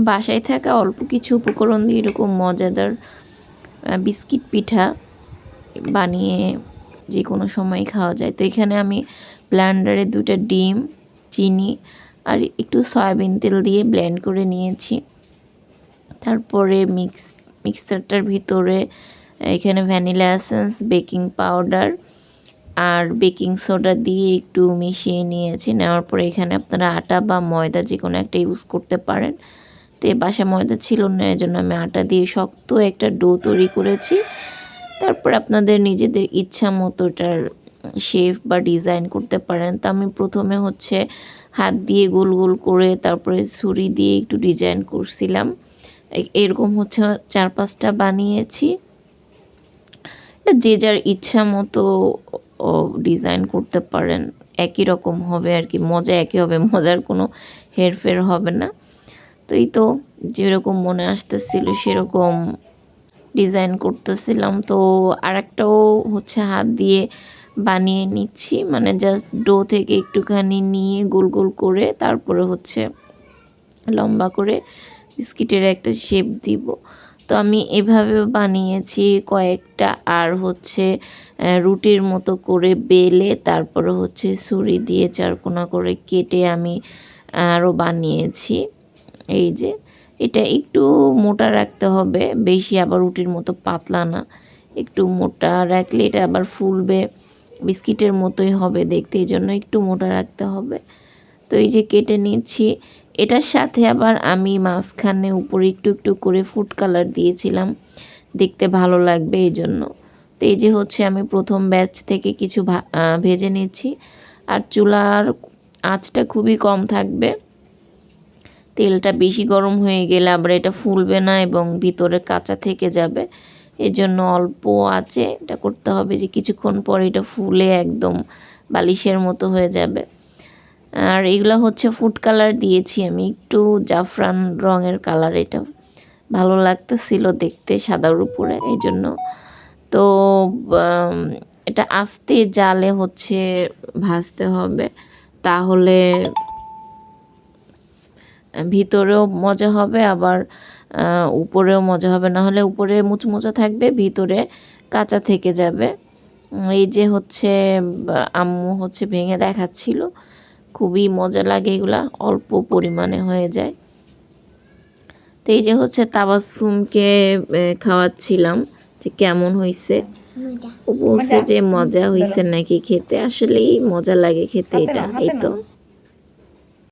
বাসায় থাকা অল্প কিছু উপকরণ দিয়ে এরকম মজাদার বিস্কিট পিঠা বানিয়ে যে কোনো সময় খাওয়া যায়। তো এখানে আমি ব্লেন্ডারে 2টা ডিম, চিনি আর একটু সয়াবিন তেল দিয়ে ব্লেন্ড করে নিয়েছি। তারপরে মিক্সারটার ভিতরে এখানে ভ্যানিলা এসেন্স, বেকিং পাউডার আর বেকিং সোডা দিয়ে একটু মিশিয়ে নিয়েছি। নেওয়ার পরে এখানে আপনারা আটা বা ময়দা যে কোনো একটা ইউজ করতে পারেন। তো বাসায় ময়দা ছিল না, এজন্য আমি আটা দিয়ে শক্ত একটা ডো তৈরি করেছি। তারপর আপনাদের নিজেদের ইচ্ছা মতো এটার শেপ বা ডিজাইন করতে পারেন। তো আমি প্রথমে হচ্ছে হাত দিয়ে গোল গোল করে তারপরে ছুরি দিয়ে একটু ডিজাইন করছিলাম। এরকম হচ্ছে 4-5টা বানিয়েছি। যে যার ইচ্ছা মতো ডিজাইন করতে পারেন, একই রকম হবে আর কি, মজা একই হবে, মজার কোনো হেরফের হবে না। তো এই তো যেরকম মনে আসতেছিল সেরকম ডিজাইন করতেছিলাম। তো আরেকটাও হচ্ছে হাত দিয়ে বানিয়ে নিচ্ছি, মানে জাস্ট ডো থেকে একটুখানি নিয়ে গোল গোল করে তারপরে হচ্ছে লম্বা করে বিস্কিটের একটা শেপ দিব। তো আমি এভাবেও বানিয়েছি কয়েকটা। আর হচ্ছে রুটির মতো করে বেলে তারপরে হচ্ছে ছুরি দিয়ে চারকোনা করে কেটে আমি আরও বানিয়েছি। এই যে এটা একটু মোটা রাখতে হবে, বেশি আবার রুটির মতো পাতলা না, একটু মোটা রাখলে এটা আবার ফুলবে, বিস্কিটের মতোই হবে দেখতে, এই জন্য একটু মোটা রাখতে হবে। তো এই যে কেটে নিচ্ছি। এটার সাথে আবার আমি মাঝখানে উপরে একটু একটু করে ফুড কালার দিয়েছিলাম, দেখতে ভালো লাগবে এই জন্য। তো এই যে হচ্ছে আমি প্রথম ব্যাচ থেকে কিছু ভেজে নিচ্ছি। আর চুলার আঁচটা খুবই কম থাকবে, তেলটা বেশি গরম হয়ে গেলে আবার এটা ফুলবে না এবং ভিতরে কাঁচা থেকে যাবে। এই জন্য অল্প আঁচে এটা করতে হবে, যে কিছুক্ষণ পরে এটা ফুলে একদম বালিশের মতো হয়ে যাবে। আর এগুলো হচ্ছে ফুড কালার দিয়েছি আমি, একটু জাফরান রঙের কালার, এটা ভালো লাগতেছিল দেখতে সাদার উপরে, এই জন্য। তো এটা আস্তে জালে হচ্ছে ভাজতে হবে, তাহলে ভিতরেও মজা হবে আবার উপরেও মজা হবে, না হলে উপরে মুচমুচা থাকবে, ভিতরে কাঁচা থেকে যাবে। এই যে হচ্ছে আম্মু হচ্ছে ভেঙে দেখাচ্ছিল, খুবই মজা লাগে এগুলা, অল্প পরিমাণে হয়ে যায়। তো এই যে হচ্ছে তাবাসসুমকে খাওয়াচ্ছিলাম যে কেমন হয়েছে, ও বলছে যে মজা হয়েছে নাকি খেতে, আসলেই মজা লাগে খেতে এটা। এই তো